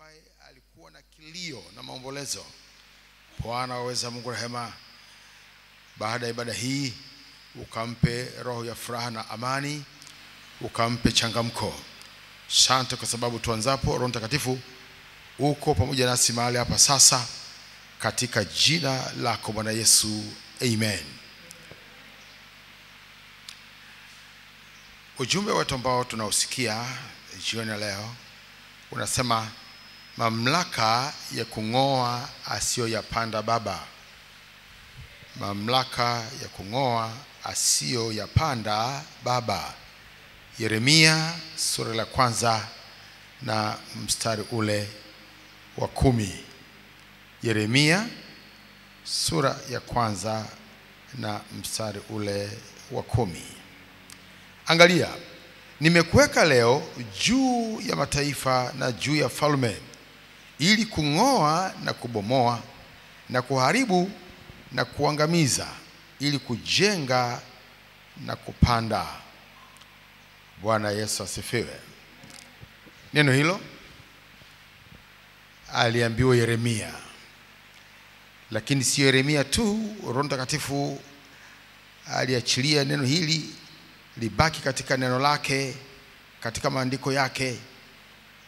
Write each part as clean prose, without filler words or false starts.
ambaye alikuwa na kilio na maombolezo. Bwana waweza Mungu rehema, baada ya ibada hii ukampe roho ya furaha na amani, ukampe changamko. Asante kwa sababu tuanzapo Roho Mtakatifu uko pamoja nasi mahali hapa sasa, katika jina lako Bwana Yesu, amen. Ujumbe wetu ambao tunausikia jioni leo unasema mamlaka ya kung'oa asiyoyapanda baba. Mamlaka ya kung'oa asiyoyapanda baba. Yeremia sura ya kwanza na mstari ule wa 10. Yeremia sura ya kwanza na mstari ule wa 10. Angalia, nimekuweka leo juu ya mataifa na juu ya falme, ili kung'oa na kubomoa na kuharibu na kuangamiza, ili kujenga na kupanda. Bwana Yesu asifiwe. Neno hilo aliambiwa Yeremia, lakini si Yeremia tu. Roho Mtakatifu aliachilia neno hili libaki katika neno lake, katika maandiko yake,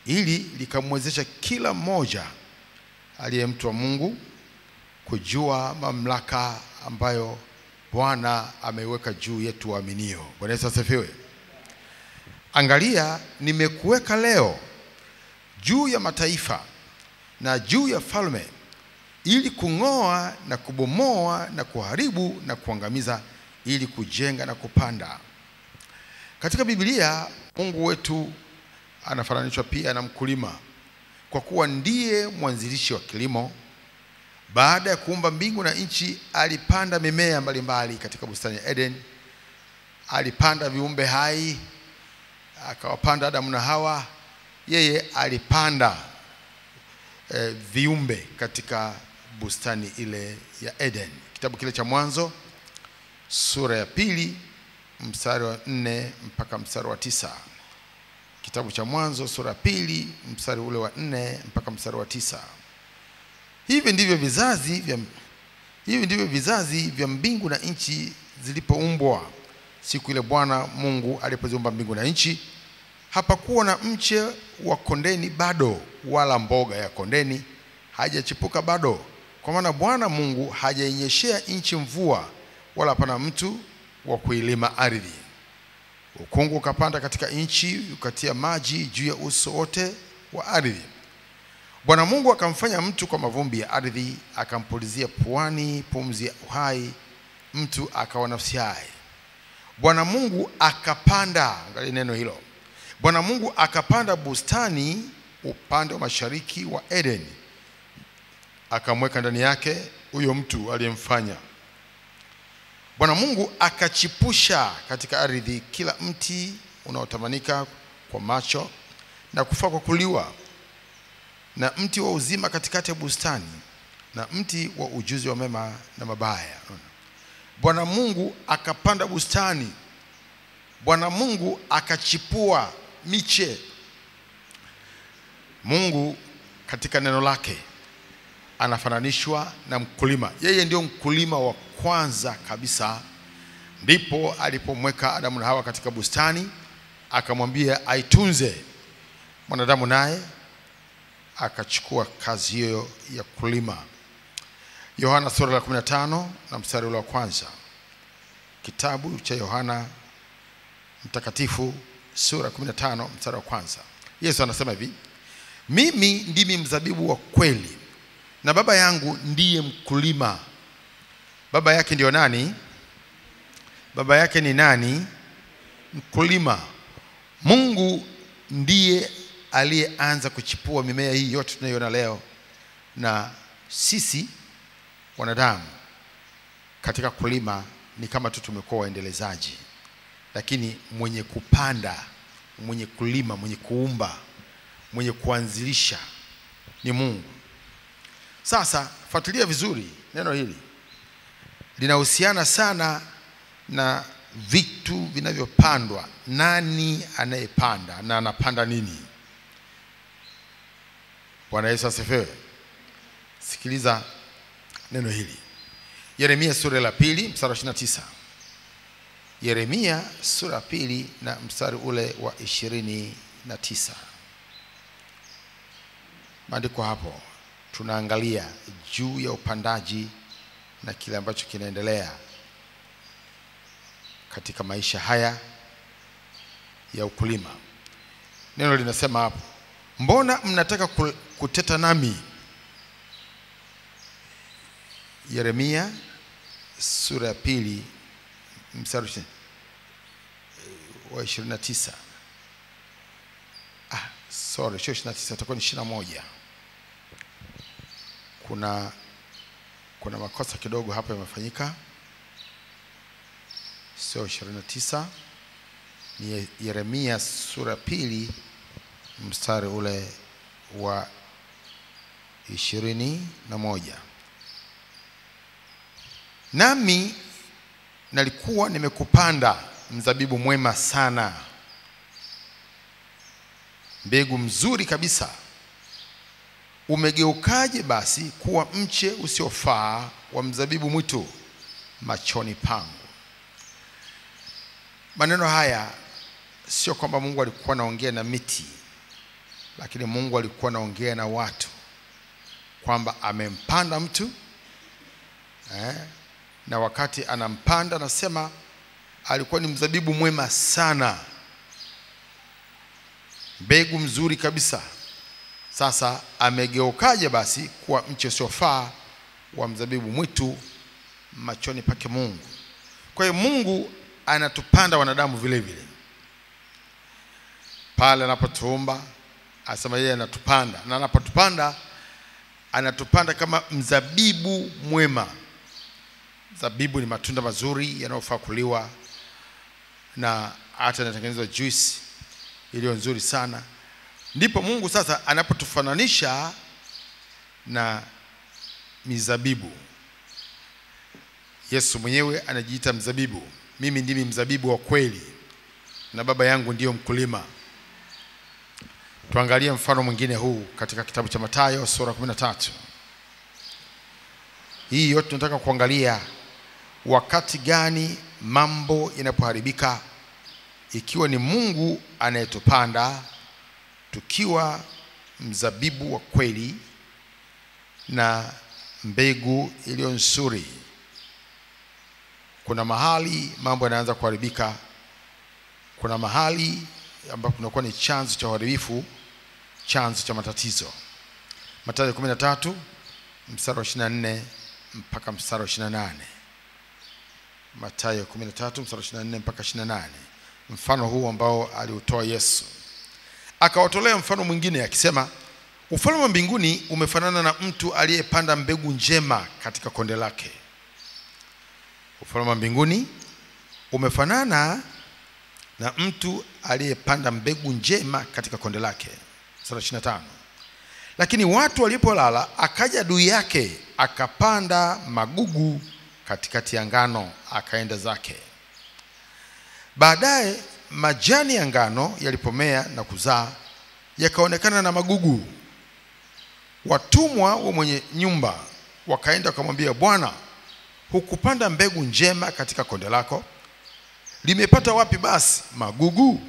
ili likamwezesha kila mmoja aliye mtu wa Mungu kujua mamlaka ambayo Bwana ameiweka juu yetu waaminio. Bwana Yesu asifiwe. Angalia, nimekuweka leo juu ya mataifa na juu ya falme, ili kung'oa na kubomoa na kuharibu na kuangamiza, ili kujenga na kupanda. Katika Biblia Mungu wetu anafananishwa pia na mkulima, kwa kuwa ndiye mwanzilishi wa kilimo. Baada ya kuumba mbingu na nchi, alipanda mimea mbalimbali katika bustani ya Eden. Alipanda viumbe hai, akawapanda Adamu na Hawa. Yeye alipanda viumbe katika bustani ile ya Eden. Kitabu kile cha Mwanzo sura ya 2 mstari wa 4 mpaka mstari wa 9. Kitabu cha Mwanzo sura ya 2 mstari ule wa 4 mpaka mstari wa 9. Hivi ndivyo vizazi vya mbingu na nchi zilipoumbwa siku ile Bwana Mungu alipoziumba mbingu na nchi. Hapakuwa na mche wa kondeni bado, wala mboga ya kondeni haijachipuka bado, kwa maana Bwana Mungu hajainyeshea nchi mvua, wala hapana mtu wa kuilima ardhi. Ukungu ukapanda katika nchi, ukatia maji juu ya uso wote wa ardhi. Bwana Mungu akamfanya mtu kwa mavumbi ya ardhi, akampulizia puani pumzi ya uhai, mtu akawa nafsi hai. Bwana Mungu akapanda, angalia neno hilo, Bwana Mungu akapanda bustani upande wa mashariki wa Eden, akamweka ndani yake huyo mtu aliyemfanya. Bwana Mungu akachipusha katika ardhi kila mti unaotamanika kwa macho na kufaa kwa kuliwa, na mti wa uzima katikati ya bustani, na mti wa ujuzi wa mema na mabaya. Bwana Mungu akapanda bustani. Bwana Mungu akachipua miche. Mungu katika neno lake anafananishwa na mkulima. Yeye ndio mkulima wa kwanza kabisa. Ndipo alipomweka Adamu na Hawa katika bustani, akamwambia aitunze. Mwanadamu naye akachukua kazi hiyo ya kulima. Yohana sura ya 15 na mstari wa 1. Kitabu cha Yohana Mtakatifu sura 15 mstari wa 1. Yesu anasema hivi: mimi ndimi mzabibu wa kweli, na Baba yangu ndiye mkulima. Baba yake ndio nani? Baba yake ni nani? Mkulima. Mungu ndiye aliyeanza kuchipua mimea hii yote tunayoona leo, na sisi wanadamu katika kulima ni kama tu tumekuwa waendelezaji, lakini mwenye kupanda, mwenye kulima, mwenye kuumba, mwenye kuanzilisha ni Mungu. Sasa fuatilia vizuri, neno hili linahusiana sana na vitu vinavyopandwa. Nani anayepanda na anapanda nini? Bwana Yesu asifiwe. Sikiliza neno hili. Yeremia sura ya 2 mstari wa 29. Yeremia sura ya 2 na mstari ule wa 29. Maandiko hapo tunaangalia juu ya upandaji na kile ambacho kinaendelea katika maisha haya ya ukulima. Neno linasema hapo, mbona mnataka kuteta nami? Yeremia sura ya 2 mstari wa 29. Sorry, sio 29, itakuwa ni 21. Kuna makosa kidogo hapa yamefanyika. Sio 29, ni Yeremia sura 2 mstari ule wa 21. Nami nalikuwa nimekupanda mzabibu mwema sana, mbegu mzuri kabisa. Umegeukaje basi kuwa mche usiofaa wa mzabibu mwitu machoni pangu? Maneno haya sio kwamba Mungu alikuwa anaongea na miti, lakini Mungu alikuwa anaongea na watu, kwamba amempanda mtu na wakati anampanda anasema alikuwa ni mzabibu mwema sana, mbegu mzuri kabisa. Sasa amegeukaje basi kuwa mche usiofaa wa mzabibu mwitu machoni pake Mungu? Kwa hiyo Mungu anatupanda wanadamu vile vile. Pale anapotuumba asema yeye anatupanda, na anapotupanda anatupanda kama mzabibu mwema. Zabibu ni matunda mazuri yanayofaa kuliwa, na hata inatengenezwa juice iliyo nzuri sana. Ndipo Mungu sasa anapotufananisha na mizabibu. Yesu mwenyewe anajiita mzabibu. Mimi ndimi mzabibu wa kweli na Baba yangu ndiyo mkulima. Tuangalie mfano mwingine huu katika kitabu cha Mathayo sura 13. Hii yote tunataka kuangalia wakati gani mambo yanapoharibika, ikiwa ni Mungu anayetupanda tukiwa mzabibu wa kweli na mbegu iliyo nzuri. Kuna mahali mambo yanaanza kuharibika. Kuna mahali ambapo kunakuwa ni chanzo cha uharibifu, chanzo cha matatizo. Mathayo 13 mstari wa 24 mpaka mstari wa 28. Mathayo 13 mstari wa 24 mpaka 28. Mfano huu ambao aliutoa Yesu. Akawatolea mfano mwingine akisema, ufalme wa mbinguni umefanana na mtu aliyepanda mbegu njema katika konde lake. Ufalme wa mbinguni umefanana na mtu aliyepanda mbegu njema katika konde lake. Sura 25. Lakini watu walipolala, akaja adui yake akapanda magugu katikati ya ngano, akaenda zake. Baadaye majani ya ngano yalipomea na kuzaa, yakaonekana na magugu. Watumwa wa mwenye nyumba wakaenda kumwambia, Bwana, hukupanda mbegu njema katika konde lako? Limepata wapi basi magugu?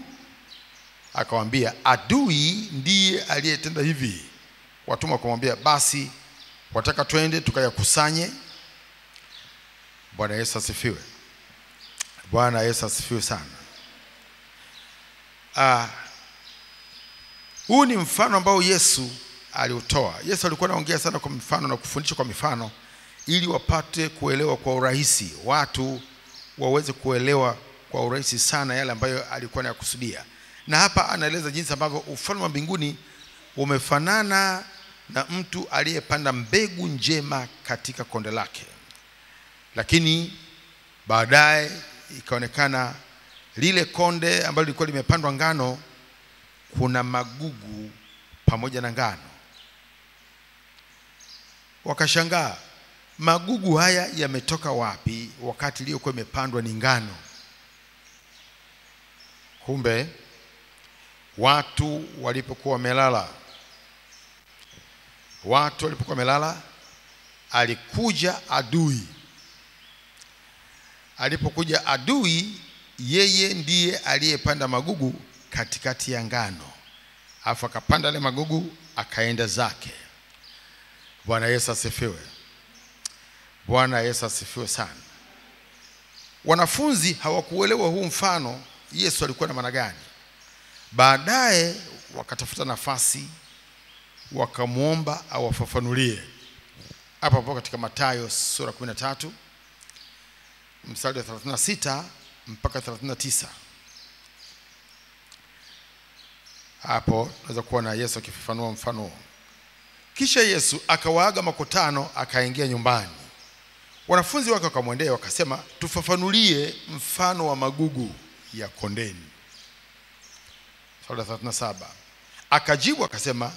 Akawaambia, adui ndiye aliyetenda hivi. Watumwa kumwambia, basi wataka twende tukayakusanye? Bwana Yesu asifiwe. Bwana Yesu asifiwe sana. Huu ni mfano ambao Yesu aliutoa. Yesu alikuwa anaongea sana kwa mifano na kufundisha kwa mifano, ili wapate kuelewa kwa urahisi, watu waweze kuelewa kwa urahisi sana yale ambayo alikuwa anakusudia. Na hapa anaeleza jinsi ambavyo ufalme wa mbinguni umefanana na mtu aliyepanda mbegu njema katika konde lake. Lakini baadaye ikaonekana lile konde ambalo lilikuwa limepandwa ngano, kuna magugu pamoja na ngano. Wakashangaa, magugu haya yametoka wapi wakati iliyokuwa imepandwa ni ngano? Kumbe watu walipokuwa wamelala, Watu walipokuwa wamelala, alikuja adui. Alipokuja adui, yeye ndiye aliyepanda magugu katikati ya ngano. Alafu akapanda ile magugu akaenda zake. Bwana Yesu asifiwe. Bwana Yesu asifiwe sana. Wanafunzi hawakuelewa huu mfano Yesu alikuwa na maana gani. Baadaye wakatafuta nafasi, wakamuomba awafafanulie. Hapa hapo katika Mathayo sura 13 mstari wa 36 mpaka 39. Hapo tunaweza kuona Yesu akifafanua mfano. Kisha Yesu akawaaga makutano, akaingia nyumbani. Wanafunzi wake wakamwendea wakasema, tufafanulie mfano wa magugu ya kondeni. Sura 37. Akajibu akasema,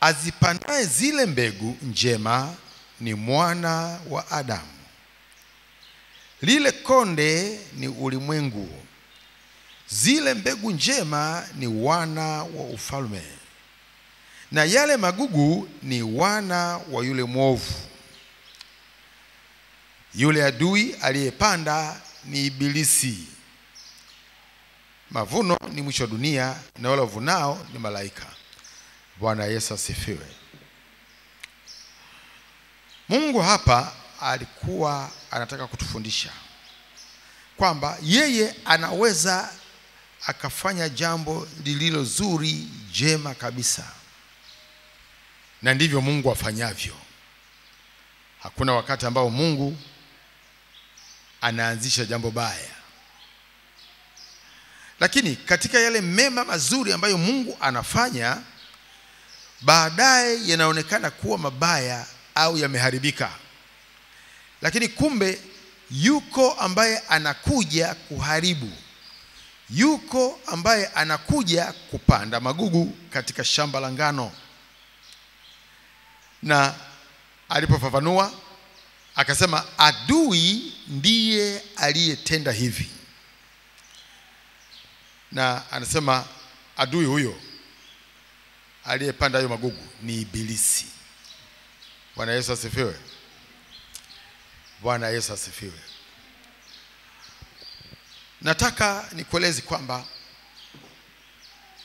azipandaye zile mbegu njema ni mwana wa Adamu. Lile konde ni ulimwengu. Zile mbegu njema ni wana wa ufalme. Na yale magugu ni wana wa yule mwovu. Yule adui aliyepanda ni Ibilisi. Mavuno ni mwisho wa dunia, na wale wavunao ni malaika. Bwana Yesu asifiwe. Mungu hapa alikuwa anataka kutufundisha kwamba yeye anaweza akafanya jambo lililo zuri, jema kabisa. Na ndivyo Mungu afanyavyo. Hakuna wakati ambao Mungu anaanzisha jambo baya. Lakini katika yale mema mazuri ambayo Mungu anafanya, baadaye yanaonekana kuwa mabaya au yameharibika. Lakini kumbe yuko ambaye anakuja kuharibu. Yuko ambaye anakuja kupanda magugu katika shamba la ngano. Na alipofafanua akasema, adui ndiye aliyetenda hivi. Na anasema adui huyo aliyepanda hayo magugu ni Ibilisi. Bwana Yesu asifiwe. Bwana Yesu asifiwe. Nataka nikueleze kwamba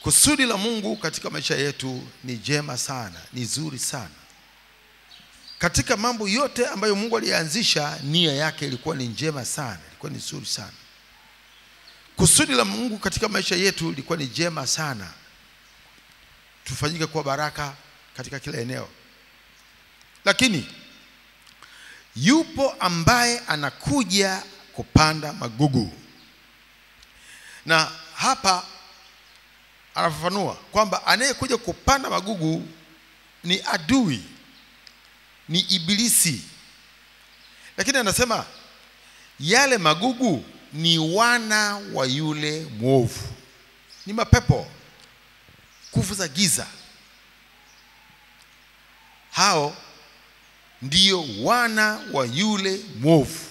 kusudi la Mungu katika maisha yetu ni jema sana, ni zuri sana. Katika mambo yote ambayo Mungu alianzisha, nia yake ilikuwa ni njema sana, ilikuwa ni nzuri sana. Kusudi la Mungu katika maisha yetu ilikuwa ni jema sana. Tufanyike kuwa baraka katika kila eneo. Lakini yupo ambaye anakuja kupanda magugu. Na hapa anafafanua kwamba anayekuja kupanda magugu ni adui, ni Ibilisi. Lakini anasema yale magugu ni wana wa yule mwovu. Ni mapepo, nguvu za giza. Hao ndio wana wa yule mwovu.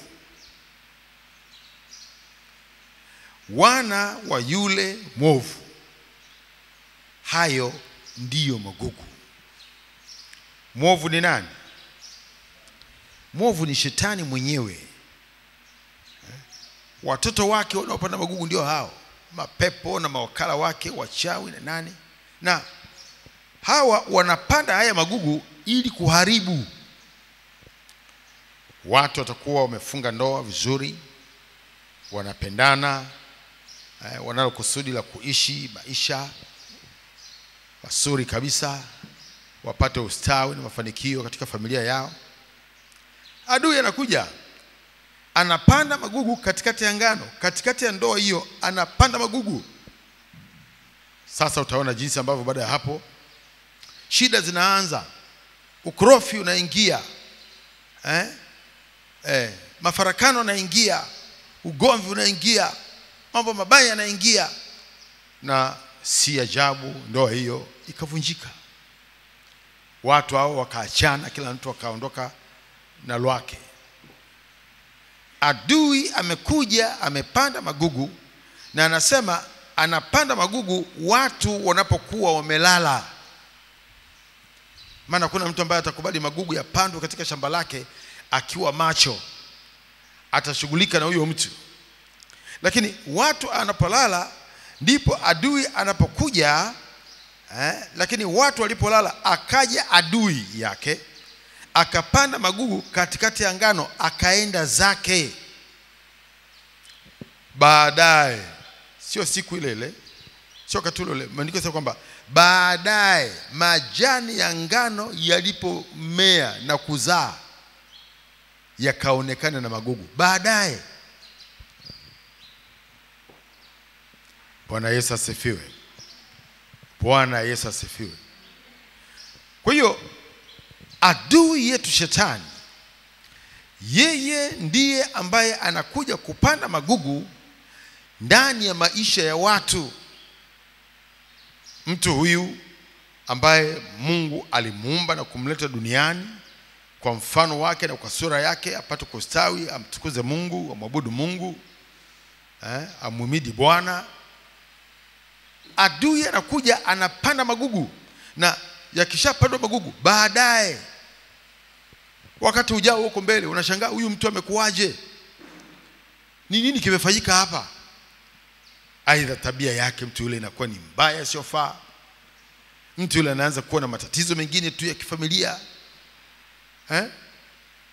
Wana wa yule mwovu. Hayo ndiyo magugu. Mwovu ni nani? Mwovu ni shetani mwenyewe. Watoto wake wanaopanda magugu ndio hao, mapepo na mawakala wake, wachawi na nani. Na hawa wanapanda haya magugu ili kuharibu. Watu watakuwa wamefunga ndoa vizuri, wanapendana, wanalo kusudi la kuishi maisha mazuri kabisa, wapate ustawi na mafanikio katika familia yao. Adui anakuja, anapanda magugu katikati ya ngano, katikati ya ndoa hiyo anapanda magugu. Sasa utaona jinsi ambavyo baada ya hapo shida zinaanza, ukorofi unaingia, mafarakano yanaingia, ugomvi unaingia, mambo mabaya yanaingia, na si ajabu ndoa hiyo ikavunjika. Watu hao wakaachana, kila mtu akaondoka na lwake. Adui amekuja, amepanda magugu, na anasema anapanda magugu watu wanapokuwa wamelala. Maana kuna mtu ambaye atakubali magugu yapandwe katika shamba lake akiwa macho, atashughulika na huyo mtu. Lakini watu anapolala ndipo adui anapokuja. Lakini watu walipolala akaja adui yake, akapanda magugu katikati ya ngano, akaenda zake. Baadaye, sio siku ile ile, sio wakati ule ule, maandiko yanasema kwamba baadaye majani ya ngano yalipomea na kuzaa yakaonekana na magugu. Baadaye. Bwana Yesu asifiwe. Bwana Yesu asifiwe. Kwa hiyo adui yetu shetani, yeye ndiye ambaye anakuja kupanda magugu ndani ya maisha ya watu. Mtu huyu ambaye Mungu alimuumba na kumleta duniani kwa mfano wake na kwa sura yake, apate kustawi, amtukuze Mungu, amwabudu Mungu, amhimidi Bwana. Adui anakuja anapanda magugu, na yakishapandwa magugu, baadaye wakati ujao huko mbele unashangaa huyu mtu amekuaje? Ni nini kimefanyika hapa? Aidha tabia yake mtu yule inakuwa ni mbaya isiyofaa. Mtu yule anaanza kuwa na matatizo mengine tu ya kifamilia.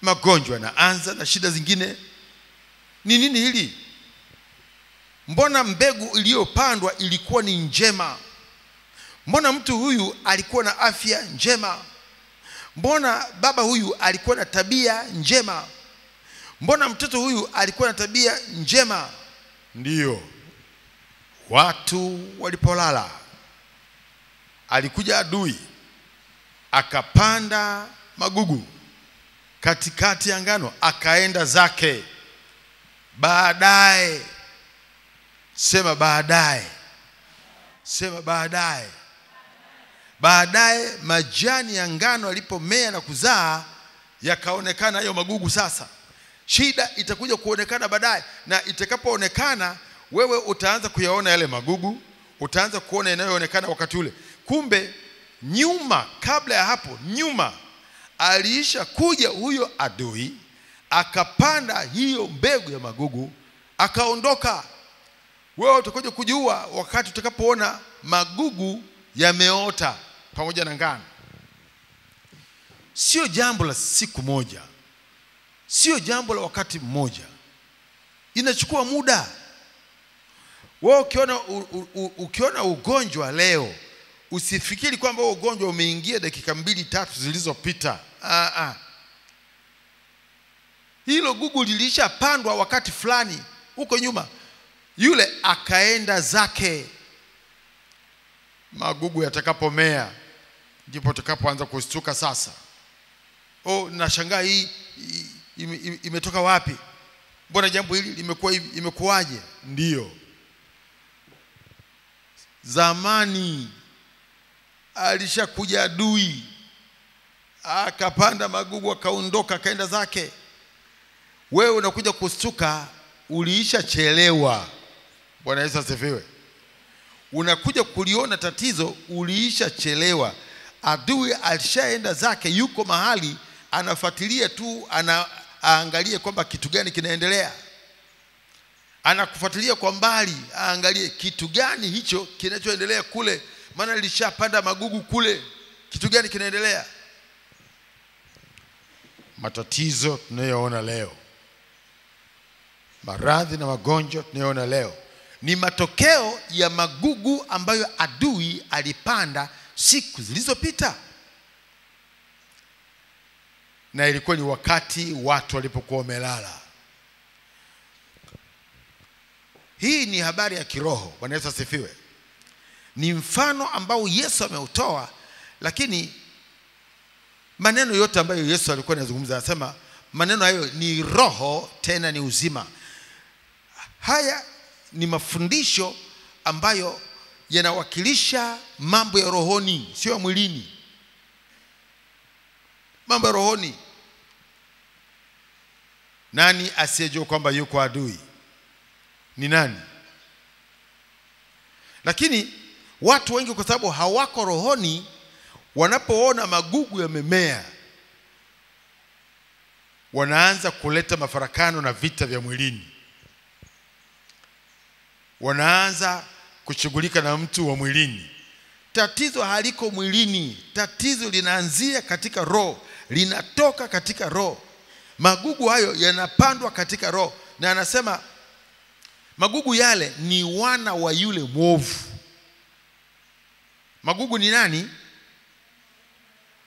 Magonjwa yanaanza na shida zingine. Ni nini hili? Mbona mbegu iliyopandwa ilikuwa ni njema? Mbona mtu huyu alikuwa na afya njema? Mbona baba huyu alikuwa na tabia njema? Mbona mtoto huyu alikuwa na tabia njema? Ndiyo, watu walipolala, alikuja adui akapanda magugu katikati ya ngano, akaenda zake. Baadaye, sema baadaye, sema baadaye. Baadaye majani ya ngano yalipomea na kuzaa yakaonekana hayo magugu. Sasa shida itakuja kuonekana baadaye, na itakapoonekana wewe utaanza kuyaona yale magugu, utaanza kuona yanayoonekana wakati ule. Kumbe nyuma, kabla ya hapo nyuma, aliisha kuja huyo adui akapanda hiyo mbegu ya magugu, akaondoka. Wewe utakuja kujua wakati utakapoona magugu yameota pamoja na ngano. Sio jambo la siku moja, sio jambo la wakati mmoja, inachukua muda. Wewe ukiona ugonjwa leo, usifikiri kwamba ugonjwa umeingia dakika 2-3 zilizopita. Hilo gugu lilishapandwa wakati fulani huko nyuma. Yule akaenda zake. Magugu yatakapomea ndipo utakapoanza kushtuka sasa. Nashangaa hii imetoka wapi? Mbona jambo hili limekuwa hivi? Imekuwaje? Ndiyo, zamani alishakuja adui akapanda magugu, akaondoka, akaenda zake. Wewe unakuja kushtuka, uliisha chelewa. Bwana Yesu asifiwe. Unakuja kuliona tatizo, uliisha chelewa. Adui alishaenda zake, yuko mahali anafuatilia tu, aangalie kwamba kitu gani kinaendelea. Anakufuatilia kwa mbali, aangalie kitu gani hicho kinachoendelea kule, maana alishapanda magugu kule. Kitu gani kinaendelea? Matatizo tunayoona leo, maradhi na magonjwa tunayoona leo, ni matokeo ya magugu ambayo adui alipanda siku zilizopita. Na ilikuwa ni wakati watu walipokuwa wamelala. Hii ni habari ya kiroho. Bwana Yesu asifiwe. Ni mfano ambao Yesu ameutoa, lakini maneno yote ambayo Yesu alikuwa anazungumza, anasema maneno hayo ni roho tena ni uzima. Haya ni mafundisho ambayo yanawakilisha mambo ya rohoni, sio mwilini. Mambo ya rohoni. Nani asiyejua kwamba yuko adui? Ni nani? Lakini watu wengi kwa sababu hawako rohoni, wanapoona magugu yamemea, wanaanza kuleta mafarakano na vita vya mwilini. Wanaanza kushughulika na mtu wa mwilini. Tatizo haliko mwilini, tatizo linaanzia katika roho, linatoka katika roho. Magugu hayo yanapandwa katika roho, na anasema magugu yale ni wana wa yule mwovu. Magugu ni nani?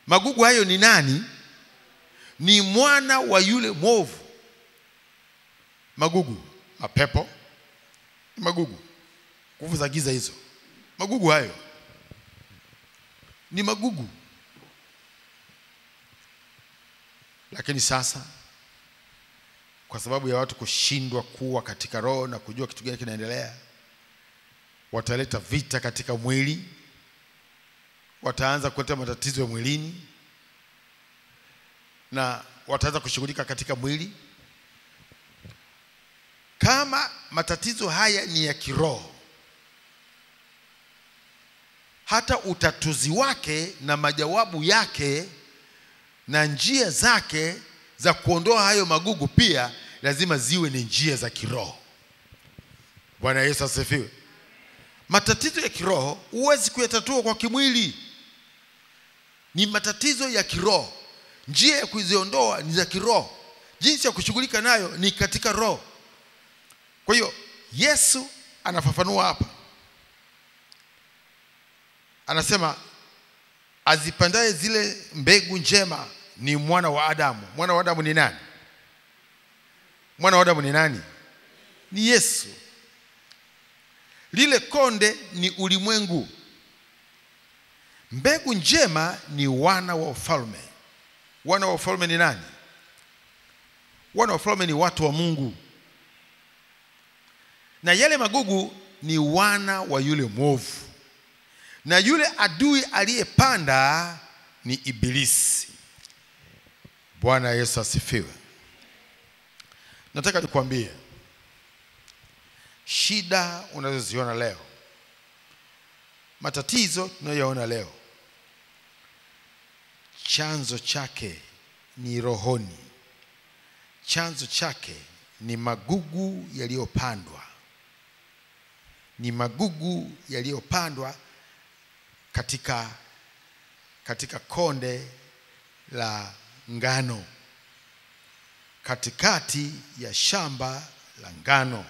Magugu hayo ni nani? Ni mwana wa yule mwovu. Magugu, mapepo, magugu, nguvu za giza hizo. Magugu hayo ni magugu. Lakini sasa, kwa sababu ya watu kushindwa kuwa katika roho na kujua kitu gani kinaendelea, wataleta vita katika mwili. Wataanza kuleta matatizo ya mwilini, na wataanza kushughulika katika mwili. Kama matatizo haya ni ya kiroho, hata utatuzi wake na majawabu yake na njia zake za kuondoa hayo magugu pia lazima ziwe ni njia za kiroho. Bwana Yesu asifiwe. Matatizo ya kiroho huwezi kuyatatua kwa kimwili, ni matatizo ya kiroho. Njia ya kuziondoa ni za kiroho, jinsi ya kushughulika nayo ni katika roho. Kwa hiyo Yesu anafafanua hapa, anasema azipandaye zile mbegu njema ni mwana wa Adamu. Mwana wa Adamu ni nani? Mwana wa Adamu ni nani? Ni Yesu. Lile konde ni ulimwengu. Mbegu njema ni wana wa ufalme. Wana wa ufalme ni nani? Wana wa ufalme ni watu wa Mungu. Na yale magugu ni wana wa yule mwovu. Na yule adui aliyepanda ni Ibilisi. Bwana Yesu asifiwe. Nataka nikwambie, shida unazoziona leo, matatizo tunayoona leo, chanzo chake ni rohoni. Chanzo chake ni magugu yaliyopandwa. Ni magugu yaliyopandwa katika konde la ngano, katikati ya shamba la ngano.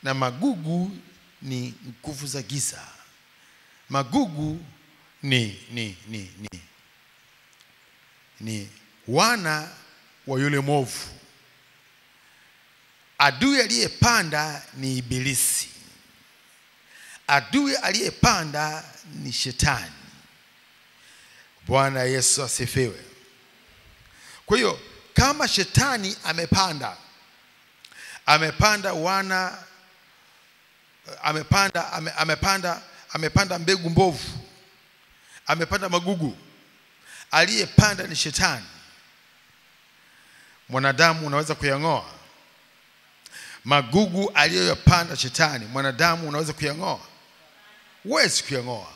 Na magugu ni nguvu za giza. Magugu ni wana wa yule mwovu. Adui aliyepanda ni Ibilisi. Adui aliyepanda ni Shetani. Bwana Yesu asifiwe. Kwa hiyo kama Shetani amepanda wana, amepanda mbegu mbovu, amepanda magugu, aliyepanda ni Shetani. Mwanadamu unaweza kuyang'oa magugu aliyoyapanda Shetani? Mwanadamu unaweza kuyang'oa? Huwezi kuyang'oa,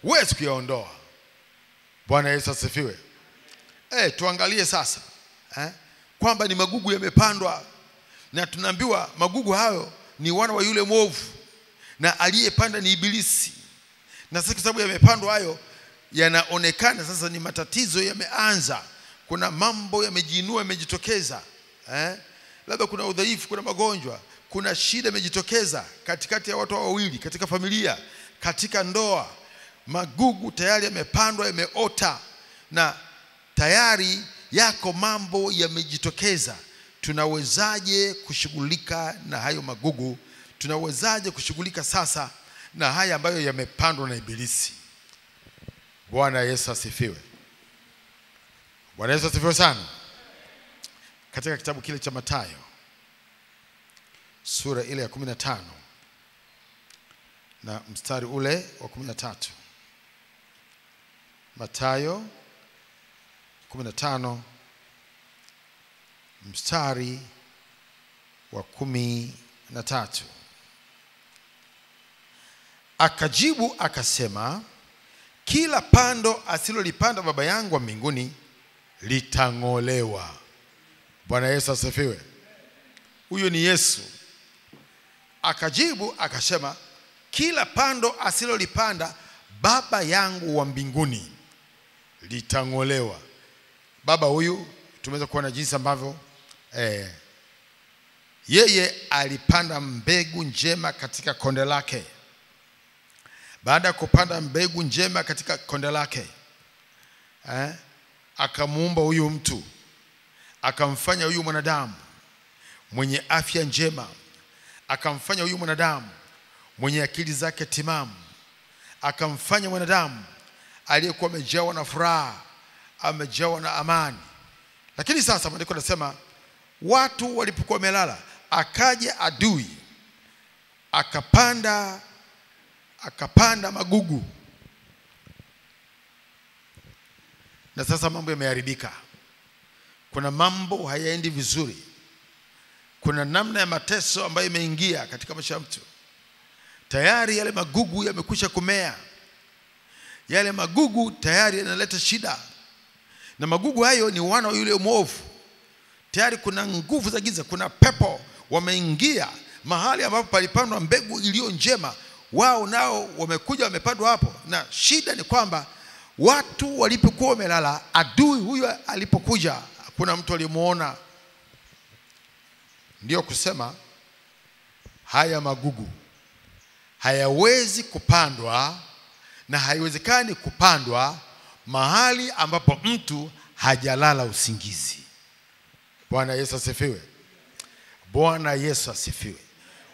huwezi kuyaondoa. Bwana Yesu asifiwe. Tuangalie sasa kwamba ni magugu yamepandwa, na tunaambiwa magugu hayo ni wana wa yule mwovu, na aliyepanda ni Ibilisi. Na sasa kwa sababu yamepandwa hayo, yanaonekana sasa ni matatizo yameanza. Kuna mambo yamejiinua, yamejitokeza. Labda kuna udhaifu, kuna magonjwa, kuna shida imejitokeza katikati ya watu wawili, katika familia, katika ndoa. Magugu tayari yamepandwa, yameota, na tayari yako mambo yamejitokeza. Tunawezaje kushughulika na hayo magugu? Tunawezaje kushughulika sasa na haya ambayo yamepandwa na Ibilisi? Bwana Yesu asifiwe. Bwana Yesu asifiwe sana. Katika kitabu kile cha Mathayo sura ile ya 15 na mstari ule wa 13. Mathayo 15 mstari wa 13. Akajibu akasema, kila pando asilolipanda Baba yangu wa mbinguni litang'olewa. Bwana Yesu asifiwe. Huyo ni Yesu. Akajibu akasema, kila pando asilolipanda Baba yangu wa mbinguni litang'olewa. Baba huyu tumeweza kuona jinsi ambavyo yeye alipanda mbegu njema katika konde lake. Baada ya kupanda mbegu njema katika konde lake, akamuumba huyu mtu, akamfanya huyu mwanadamu mwenye afya njema, akamfanya huyu mwanadamu mwenye akili zake timamu, akamfanya mwanadamu aliyekuwa amejawa na furaha, amejawa na amani. Lakini sasa maandiko yanasema watu walipokuwa wamelala, akaja adui akapanda magugu. Na sasa mambo yameharibika. Kuna mambo hayaendi vizuri. Kuna namna ya mateso ambayo imeingia katika maisha ya mtu. Tayari yale magugu yamekwisha kumea. Yale magugu tayari yanaleta shida. Na magugu hayo ni wana wa yule mwovu. Tayari kuna nguvu za giza, kuna pepo wameingia mahali ambapo palipandwa mbegu iliyo njema. Wao nao wamekuja wamepandwa hapo. Na shida ni kwamba watu walipokuwa wamelala, adui huyo alipokuja, hakuna mtu alimuona. Ndio kusema haya magugu hayawezi kupandwa na haiwezekani kupandwa mahali ambapo mtu hajalala usingizi. Bwana Yesu asifiwe. Bwana Yesu asifiwe.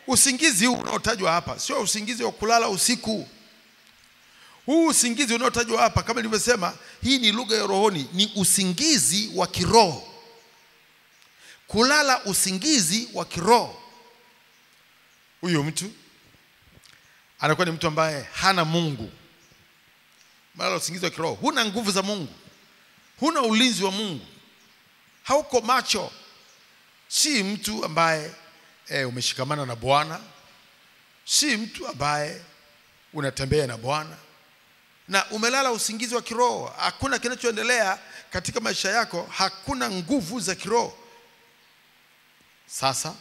Usingizi huu unaotajwa hapa sio usingizi wa kulala usiku. Huu usingizi unaotajwa hapa, kama nilivyosema, hii ni lugha ya rohoni, ni usingizi wa kiroho. Kulala usingizi wa kiroho. Huyo mtu anakuwa ni mtu ambaye hana Mungu. Kulala usingizi wa kiroho, huna nguvu za Mungu, huna ulinzi wa Mungu, hauko macho. Si mtu ambaye umeshikamana na Bwana, si mtu ambaye unatembea na Bwana, na umelala usingizi wa kiroho. Hakuna kinachoendelea katika maisha yako, hakuna nguvu za kiroho. Sasa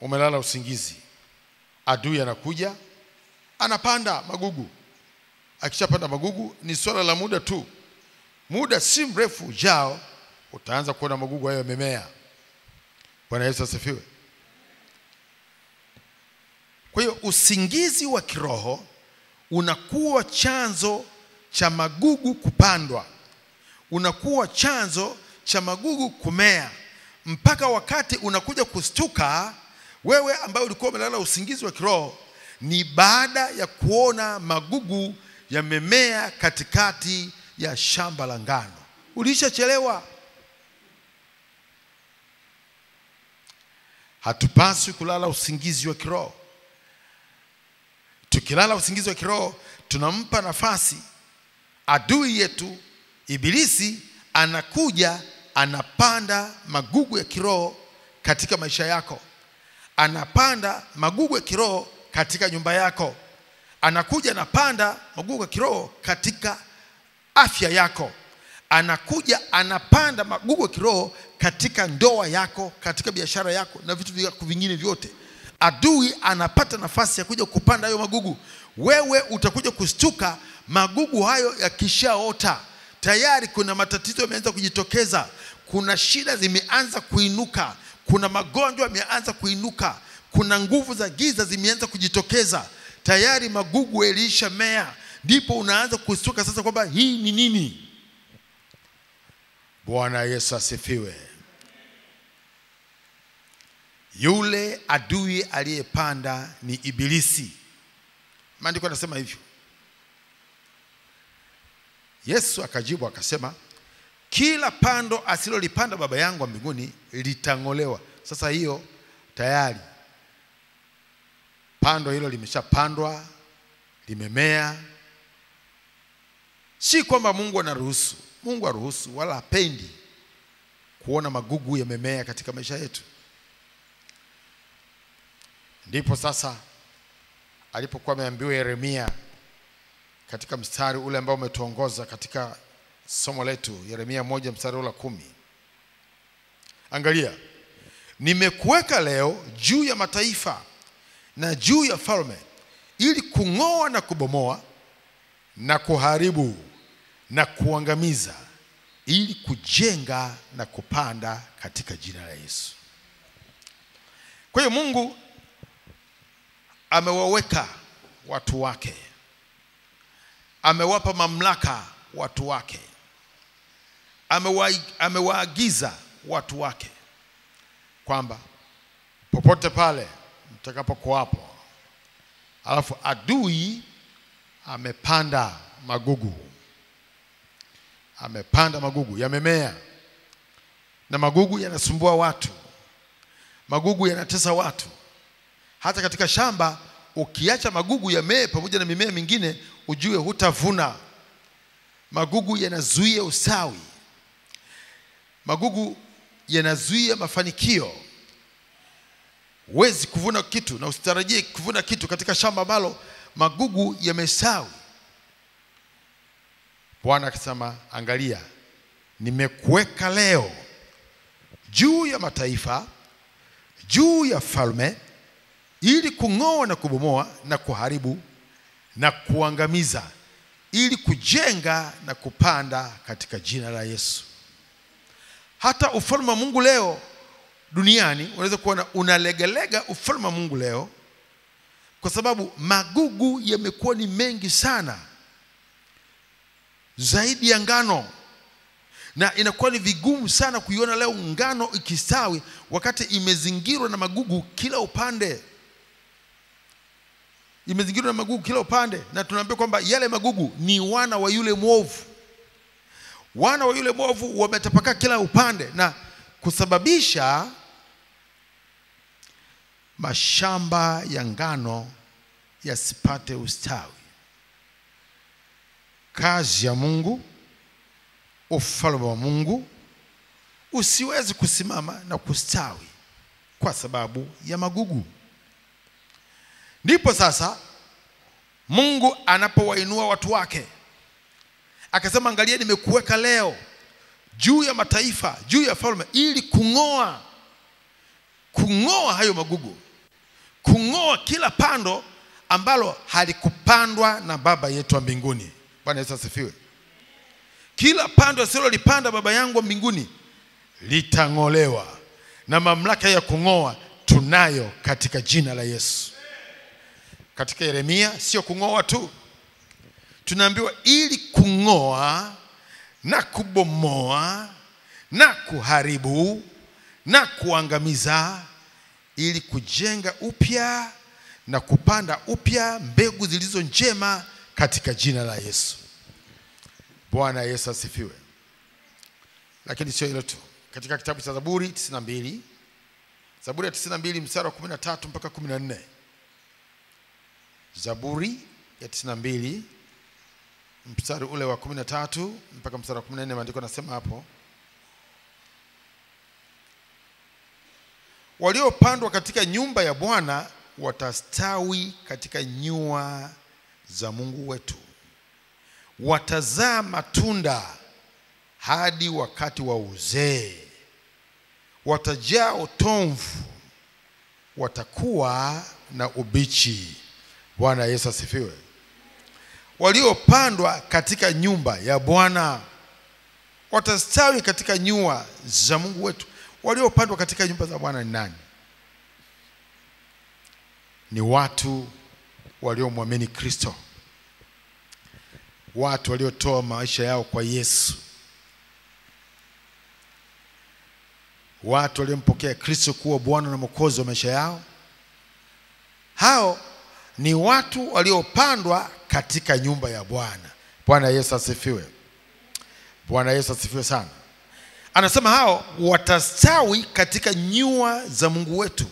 umelala usingizi, adui anakuja, anapanda magugu. Akishapanda magugu ni swala la muda tu. Muda si mrefu ujao utaanza kuona magugu hayo yamemea. Bwana Yesu asifiwe. Kwa hiyo usingizi wa kiroho unakuwa chanzo cha magugu kupandwa, unakuwa chanzo cha magugu kumea, mpaka wakati unakuja kustuka wewe ambaye ulikuwa umelala usingizi wa kiroho, ni baada ya kuona magugu yamemea katikati ya shamba la ngano. Ulishachelewa. Hatupaswi kulala usingizi wa kiroho. Tukilala usingizi wa kiroho, tunampa nafasi adui yetu Ibilisi, anakuja anapanda magugu ya kiroho katika maisha yako. Anapanda magugu ya kiroho katika nyumba yako. Anakuja anapanda magugu ya kiroho katika afya yako. Anakuja anapanda magugu ya kiroho katika ndoa yako, katika biashara yako na vitu vyako vingine vyote. Adui anapata nafasi ya kuja kupanda hayo magugu. Wewe utakuja kustuka magugu hayo yakishaota. Tayari kuna matatizo yameanza kujitokeza, kuna shida zimeanza kuinuka, kuna magonjwa yameanza kuinuka, kuna nguvu za giza zimeanza kujitokeza. Tayari magugu yalishamea. Ndipo unaanza kustuka sasa kwamba hii ni nini? Bwana Yesu asifiwe. Yule adui aliyepanda ni Ibilisi. Maandiko yanasema hivyo. Yesu akajibu akasema, kila pando asilolipanda Baba yangu wa mbinguni litang'olewa. Sasa hiyo tayari pando hilo limeshapandwa, limemea. Si kwamba Mungu anaruhusu. Mungu haruhusu wala hapendi kuona magugu yamemea katika maisha yetu. Ndipo sasa alipokuwa ameambiwa Yeremia katika mstari ule ambao umetuongoza katika somo letu, Yeremia 1 mstari ule 10. Angalia, nimekuweka leo juu ya mataifa na juu ya falme, ili kung'oa na kubomoa na kuharibu na kuangamiza, ili kujenga na kupanda katika jina la Yesu. Kwa hiyo Mungu amewaweka watu wake, amewapa mamlaka watu wake, amewaagiza watu wake kwamba popote pale mtakapokuwa hapo, alafu adui amepanda magugu, yamemea, na magugu yanasumbua watu, magugu yanatesa watu. Hata katika shamba ukiacha magugu yamee pamoja na mimea mingine, ujue hutavuna. Magugu yanazuia usawi, magugu yanazuia mafanikio. Huwezi kuvuna kitu na usitarajie kuvuna kitu katika shamba ambalo magugu yamesawi. Bwana akasema, angalia, nimekuweka leo juu ya mataifa, juu ya falme, ili kung'oa na kubomoa na kuharibu na kuangamiza, ili kujenga na kupanda katika jina la Yesu. Hata ufalme wa Mungu leo duniani unaweza kuona unalegalega ufalme wa Mungu leo, kwa sababu magugu yamekuwa ni mengi sana, zaidi ya ngano, na inakuwa ni vigumu sana kuiona leo ngano ikistawi wakati imezingirwa na magugu kila upande. Imezingirwa na magugu kila upande, na tunaambia kwamba yale magugu ni wana wa yule mwovu. Wana wa yule mwovu wametapakaa kila upande na kusababisha mashamba ya ngano yasipate ustawi. Kazi ya Mungu, ufalme wa Mungu usiwezi kusimama na kustawi kwa sababu ya magugu. Ndipo sasa Mungu anapowainua watu wake akasema, angalia, nimekuweka leo juu ya mataifa, juu ya falme, ili kung'oa hayo magugu, kung'oa kila pando ambalo halikupandwa na Baba yetu wa mbinguni. Bwana Yesu asifiwe. Kila pando asilolipanda Baba yangu wa mbinguni litang'olewa, na mamlaka ya kung'oa tunayo katika jina la Yesu. Katika Yeremia sio kung'oa tu, tunaambiwa ili kung'oa na kubomoa na kuharibu na kuangamiza, ili kujenga upya na kupanda upya mbegu zilizo njema katika jina la Yesu. Bwana Yesu asifiwe. Lakini sio hilo tu. Katika kitabu cha Zaburi 92, Zaburi ya 92 mstari wa 13 mpaka 14. Zaburi ya 92 mstari ule wa 13 mpaka mstari wa 14, maandiko nasema hapo, waliopandwa katika nyumba ya Bwana watastawi katika nyua za Mungu wetu. Watazaa matunda hadi wakati wa uzee. Watajaa utomvu, watakuwa na ubichi. Bwana Yesu asifiwe. Waliopandwa katika nyumba ya Bwana watastawi katika nyua za Mungu wetu. Waliopandwa katika nyumba za Bwana ni nani? Ni watu waliomwamini Kristo, watu waliotoa maisha yao kwa Yesu, watu waliompokea Kristo kuwa Bwana na Mwokozi wa maisha yao. Hao ni watu waliopandwa katika nyumba ya Bwana. Bwana Yesu asifiwe. Bwana Yesu asifiwe sana. Anasema hao watastawi katika nyua za Mungu wetu.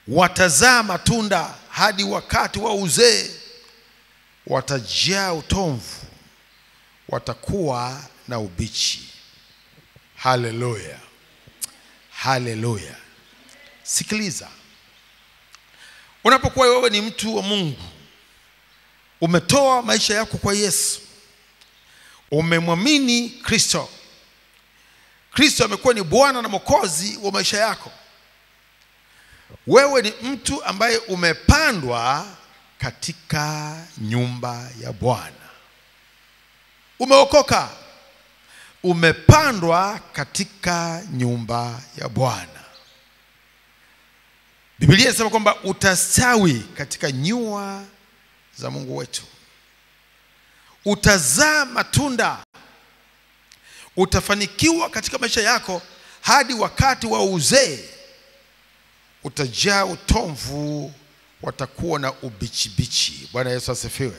Watazaa matunda hadi wakati wa uzee. Watajaa utomvu, watakuwa na ubichi. Haleluya. Haleluya. Sikiliza. Unapokuwa wewe ni mtu wa Mungu, umetoa maisha yako kwa Yesu, umemwamini Kristo, Kristo amekuwa ni Bwana na Mwokozi wa maisha yako, wewe ni mtu ambaye umepandwa katika nyumba ya Bwana. Umeokoka, umepandwa katika nyumba ya Bwana. Biblia inasema kwamba utastawi katika nyua za Mungu wetu, utazaa matunda, utafanikiwa katika maisha yako hadi wakati wa uzee. Utajaa utomvu, watakuwa na ubichibichi. Bwana Yesu asifiwe.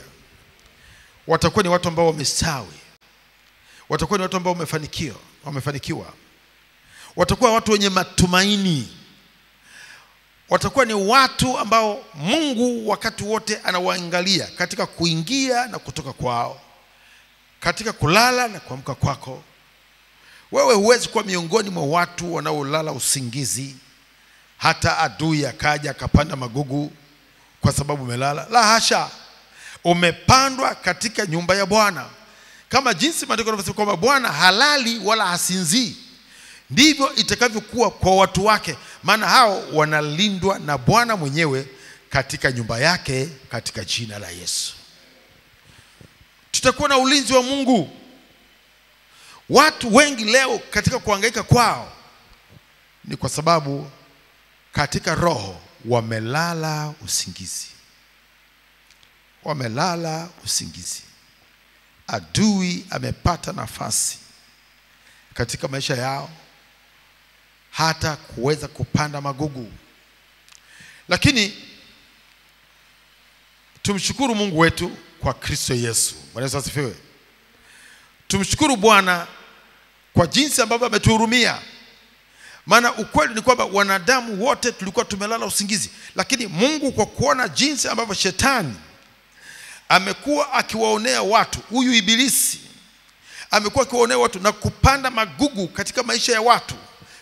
Watakuwa ni watu ambao wamestawi, watakuwa ni watu ambao wamefanikiwa, watakuwa watu wenye matumaini, watakuwa ni watu ambao Mungu wakati wote anawaangalia katika kuingia na kutoka kwao, katika kulala na kuamka kwako. Wewe huwezi kuwa miongoni mwa watu wanaolala usingizi, hata adui akaja akapanda magugu kwa sababu umelala. La hasha, umepandwa katika nyumba ya Bwana. Kama jinsi maandiko yanavyosema kwamba Bwana halali wala hasinzii, ndivyo itakavyokuwa kwa watu wake, maana hao wanalindwa na Bwana mwenyewe katika nyumba yake, katika jina la Yesu. Tutakuwa na ulinzi wa Mungu. Watu wengi leo katika kuhangaika kwao ni kwa sababu katika roho wamelala usingizi. Wamelala usingizi. Adui amepata nafasi katika maisha yao hata kuweza kupanda magugu. Lakini tumshukuru Mungu wetu kwa Kristo Yesu. Bwana Yesu asifiwe. Tumshukuru Bwana kwa jinsi ambavyo ametuhurumia. Maana ukweli ni kwamba wanadamu wote tulikuwa tumelala usingizi, lakini Mungu kwa kuona jinsi ambavyo shetani amekuwa akiwaonea watu, huyu ibilisi amekuwa akiwaonea watu na kupanda magugu katika maisha ya watu,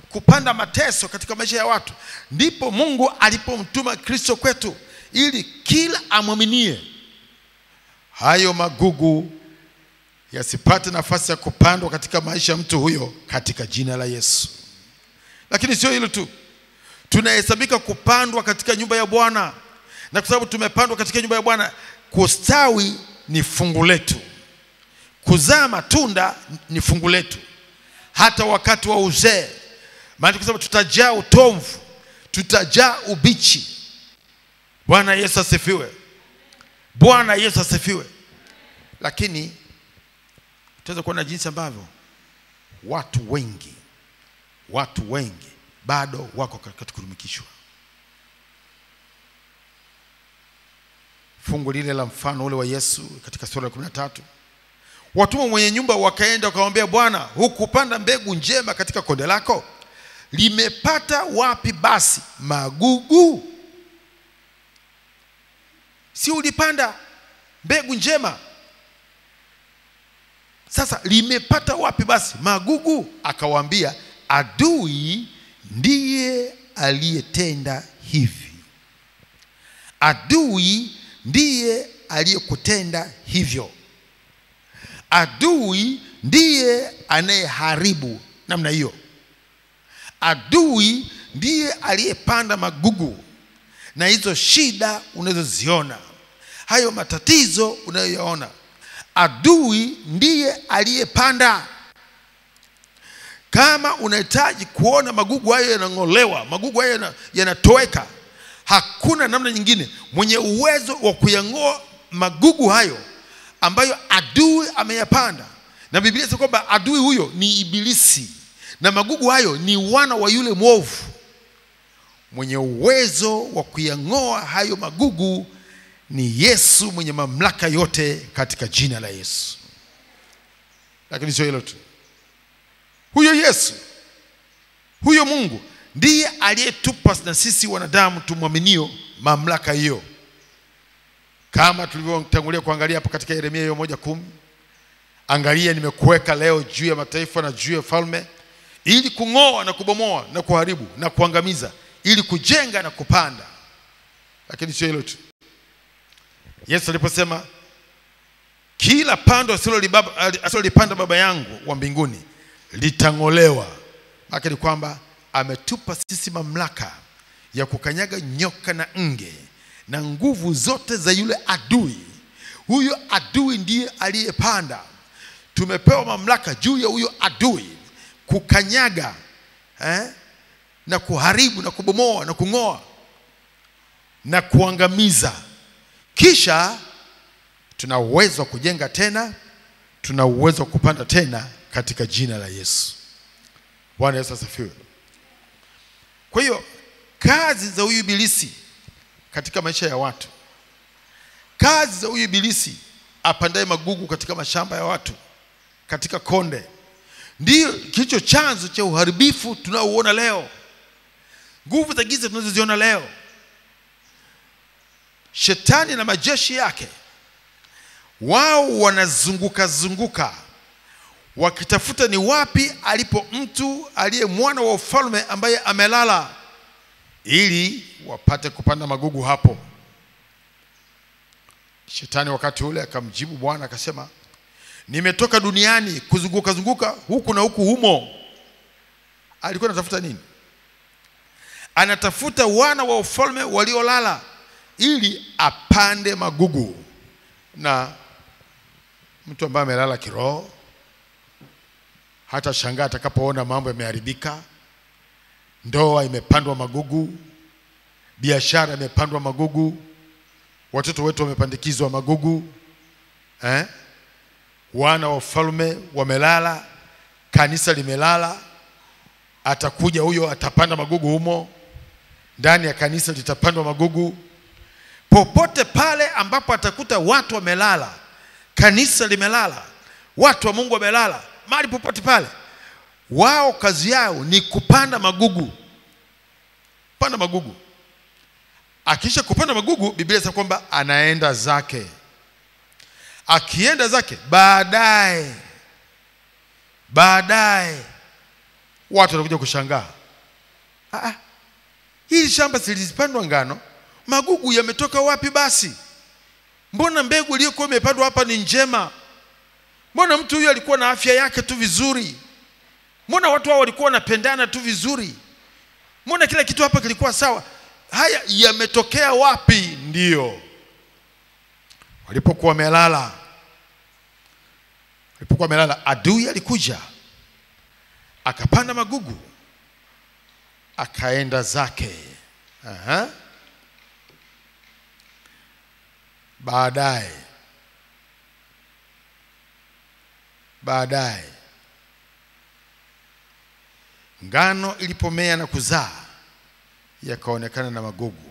kupanda mateso katika maisha ya watu, ndipo Mungu alipomtuma Kristo kwetu ili kila amwaminie hayo magugu yasipate nafasi ya kupandwa katika maisha ya mtu huyo, katika jina la Yesu. Lakini sio hilo tu, tunahesabika kupandwa katika nyumba ya Bwana, na kwa sababu tumepandwa katika nyumba ya Bwana, kustawi ni fungu letu, kuzaa matunda ni fungu letu hata wakati wa uzee. Maana kwa sababu tutajaa utomvu, tutajaa ubichi. Bwana Yesu asifiwe. Bwana Yesu asifiwe. Lakini tunaweza kuona jinsi ambavyo watu wengi bado wako katika kurumikishwa. Fungu lile la mfano ule wa Yesu katika sura ya 13. Watumwa mwenye nyumba wakaenda wakamwambia Bwana, hukupanda mbegu njema katika konde lako? Limepata wapi basi magugu? Si ulipanda mbegu njema? Sasa limepata wapi basi magugu? Akawaambia, adui ndiye aliyetenda hivi. Adui ndiye aliyekutenda hivyo. Adui ndiye anayeharibu namna hiyo. Adui ndiye aliyepanda magugu, na hizo shida unazoziona, hayo matatizo unayoyaona, adui ndiye aliyepanda. Kama unahitaji kuona magugu hayo yanang'olewa, magugu hayo yanatoweka, hakuna namna nyingine. Mwenye uwezo wa kuyang'oa magugu hayo ambayo adui ameyapanda, na Biblia inasema kwamba adui huyo ni ibilisi, na magugu hayo ni wana wa yule mwovu. Mwenye uwezo wa kuyang'oa hayo magugu ni Yesu, mwenye mamlaka yote, katika jina la Yesu. Lakini sio hilo tu, huyo Yesu, huyo Mungu ndiye aliyetupa na sisi wanadamu tumwaminio mamlaka hiyo. Kama tulivyotangulia kuangalia hapa katika Yeremia 1:10, angalia nimekuweka leo juu ya mataifa na juu ya falme, ili kung'oa na kubomoa na kuharibu na kuangamiza, ili kujenga na kupanda. Lakini sio hilo tu, Yesu aliposema kila pando asilolipanda Baba yangu wa mbinguni litang'olewa. Maana ni kwamba ametupa sisi mamlaka ya kukanyaga nyoka na nge na nguvu zote za yule adui. Huyo adui ndiye aliyepanda. Tumepewa mamlaka juu ya huyo adui kukanyaga na kuharibu na kubomoa na kung'oa na kuangamiza. Kisha tuna uwezo wa kujenga tena, tuna uwezo wa kupanda tena katika jina la Yesu. Bwana Yesu asifiwe. Kwa hiyo kazi za huyu ibilisi katika maisha ya watu, kazi za huyu ibilisi apandaye magugu katika mashamba ya watu, katika konde, ndio kilicho chanzo cha uharibifu tunaoona leo. Nguvu za giza tunazoziona leo, shetani na majeshi yake, wao wanazunguka wakitafuta ni wapi alipo mtu aliye mwana wa ufalme ambaye amelala, ili wapate kupanda magugu hapo. Shetani wakati ule akamjibu Bwana akasema, nimetoka duniani kuzunguka huku na huku humo. Alikuwa anatafuta nini? Anatafuta wana wa ufalme waliolala ili apande magugu. Na mtu ambaye amelala kiroho hata shangaa atakapoona mambo yameharibika. Ndoa imepandwa magugu, biashara imepandwa magugu, watoto wetu wamepandikizwa magugu, wana wa ufalme wamelala, kanisa limelala. Atakuja huyo atapanda magugu humo, ndani ya kanisa litapandwa magugu. Popote pale ambapo atakuta watu wamelala, kanisa limelala, watu wa Mungu wamelala, mahali popote pale, wao kazi yao ni kupanda magugu. Panda magugu. Akisha kupanda magugu, Biblia inasema kwamba anaenda zake. Akienda zake, baadaye watu wanakuja kushangaa. Hii shamba silizipandwa ngano, magugu yametoka wapi basi? Mbona mbegu iliyokuwa imepandwa hapa ni njema? Mbona mtu huyu alikuwa na afya yake tu vizuri? Mbona watu hao walikuwa wanapendana tu vizuri? Mbona kila kitu hapa kilikuwa sawa? Haya yametokea wapi? Ndio walipokuwa wamelala. Adui alikuja akapanda magugu, akaenda zake. Baadaye ngano ilipomea na kuzaa, yakaonekana na magugu.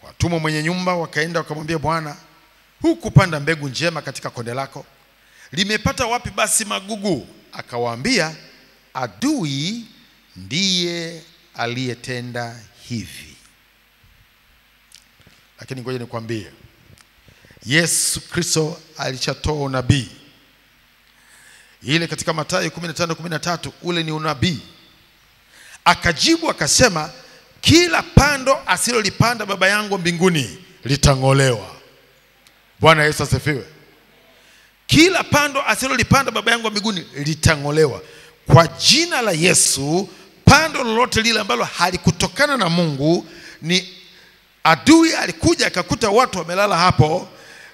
Watumwa mwenye nyumba wakaenda wakamwambia Bwana, hukupanda mbegu njema katika konde lako, limepata wapi basi magugu? Akawaambia, adui ndiye aliyetenda hivi. Lakini ngoja nikwambie, Yesu Kristo alishatoa unabii. Ile katika Mathayo 15:13, ule ni unabii. Akajibu akasema, kila pando asilolipanda Baba yangu mbinguni litang'olewa. Bwana Yesu asifiwe. Kila pando asilolipanda Baba yangu mbinguni litang'olewa. Kwa jina la Yesu, pando lolote lile ambalo halikutokana na Mungu, ni adui alikuja akakuta watu wamelala hapo,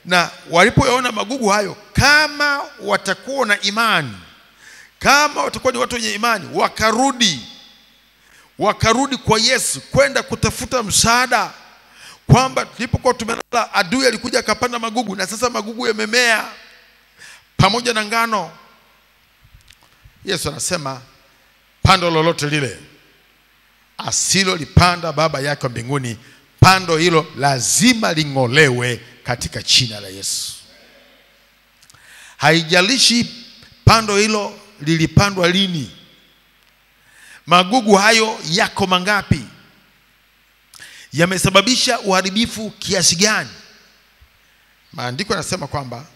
na walipoyaona magugu hayo, kama watakuwa na imani, kama watakuwa ni watu wenye imani, wakarudi kwa Yesu kwenda kutafuta msaada, kwamba tulipokuwa tumelala adui alikuja akapanda magugu, na sasa magugu yamemea pamoja na ngano. Yesu anasema pando lolote lile asilolipanda Baba yake mbinguni, pando hilo lazima ling'olewe katika jina la Yesu. Haijalishi pando hilo lilipandwa lini, magugu hayo yako mangapi, yamesababisha uharibifu kiasi gani. Maandiko yanasema kwamba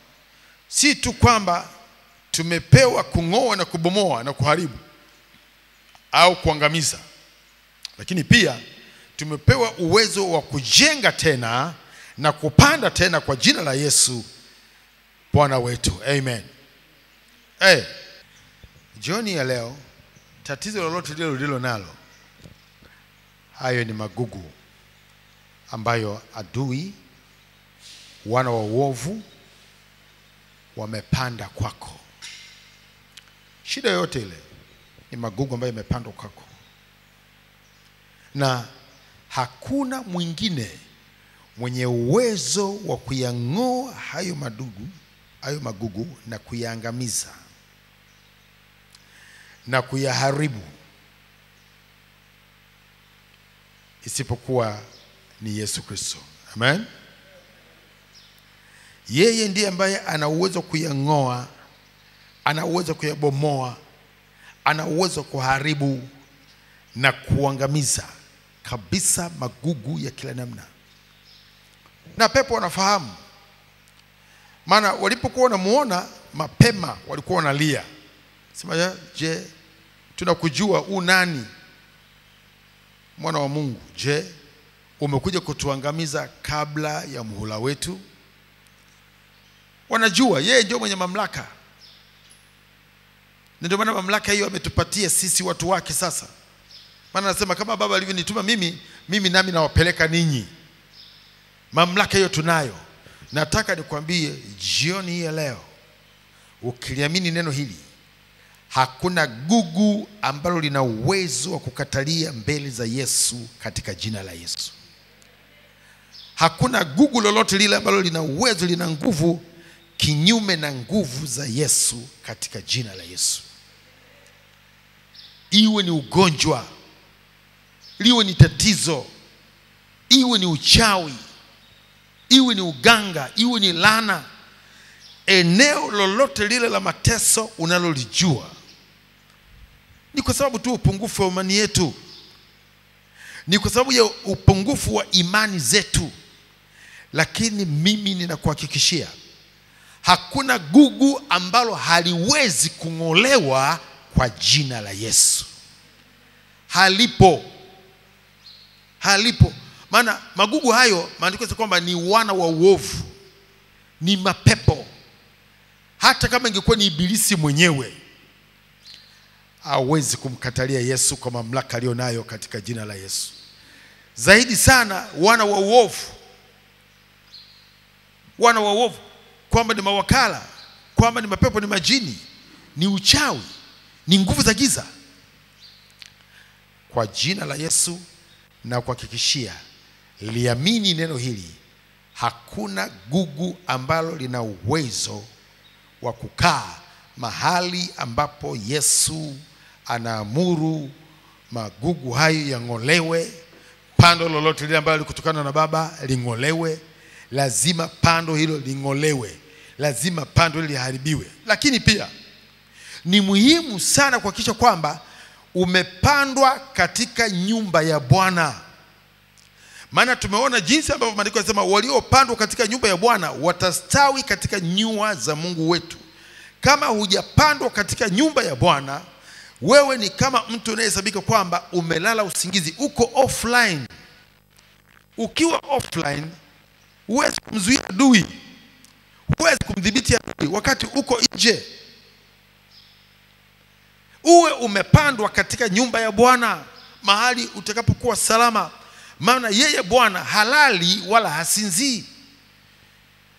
si tu kwamba tumepewa kung'oa na kubomoa na kuharibu au kuangamiza, lakini pia tumepewa uwezo wa kujenga tena na kupanda tena kwa jina la Yesu, Bwana wetu. Amen. Jioni ya leo, tatizo lolote lilo nalo, hayo ni magugu ambayo adui, wana wa uovu wamepanda kwako. Shida yote ile ni magugu ambayo yamepandwa kwako, na hakuna mwingine mwenye uwezo wa kuyang'oa hayo magugu na kuyaangamiza na kuyaharibu isipokuwa ni Yesu Kristo. Amen. Yeye ndiye ambaye ana uwezo kuyang'oa, ana uwezo kuyabomoa, ana uwezo kuharibu na kuangamiza kabisa magugu ya kila namna. Na pepo wanafahamu, maana walipokuwa wanamuona mapema walikuwa wanalia, sema, je, tunakujua nani, mwana wa Mungu? Je, umekuja kutuangamiza kabla ya muhula wetu? Wanajua yeye ndio mwenye mamlaka, ndio maana mamlaka hiyo ametupatia sisi watu wake. Sasa maana anasema kama Baba alivyonituma mimi nami nawapeleka ninyi. Mamlaka hiyo tunayo. Nataka nikwambie jioni ya leo, ukiliamini neno hili, hakuna gugu ambalo lina uwezo wa kukatalia mbele za Yesu katika jina la Yesu. Hakuna gugu lolote lile ambalo lina uwezo, lina nguvu kinyume na nguvu za Yesu katika jina la Yesu. Iwe ni ugonjwa, liwe ni tatizo, iwe ni uchawi, iwe ni uganga, iwe ni laana, eneo lolote lile la mateso unalolijua, ni kwa sababu tu upungufu wa imani yetu, ni kwa sababu ya upungufu wa imani zetu. Lakini mimi ninakuhakikishia, hakuna gugu ambalo haliwezi kung'olewa kwa jina la Yesu. Halipo. Maana magugu hayo, maandiko yanasema kwamba ni wana wa uovu, ni mapepo. Hata kama ingekuwa ni ibilisi mwenyewe, hawezi kumkatalia Yesu kwa mamlaka aliyonayo katika jina la Yesu. Zaidi sana wana wa uovu, kwamba ni mawakala, kwamba ni mapepo, ni majini, ni uchawi, ni nguvu za giza. Kwa jina la Yesu na kuhakikishia, liamini neno hili, hakuna gugu ambalo lina uwezo wa kukaa mahali ambapo Yesu anaamuru magugu hayo yang'olewe. Pando lolote lile ambalo likutokana na Baba ling'olewe. Lazima pando hilo ling'olewe, lazima pando hilo liharibiwe. Lakini pia ni muhimu sana kuhakikisha kwamba umepandwa katika nyumba ya Bwana. Maana tumeona jinsi ambavyo maandiko yanasema waliopandwa katika nyumba ya Bwana watastawi katika nyua za Mungu wetu. Kama hujapandwa katika nyumba ya Bwana, wewe ni kama mtu unayehesabika kwamba umelala usingizi, uko offline. Ukiwa offline, huwezi kumzuia adui, huwezi kumdhibiti adui wakati uko nje. Uwe umepandwa katika nyumba ya Bwana, mahali utakapokuwa salama. Maana yeye Bwana halali wala hasinzii,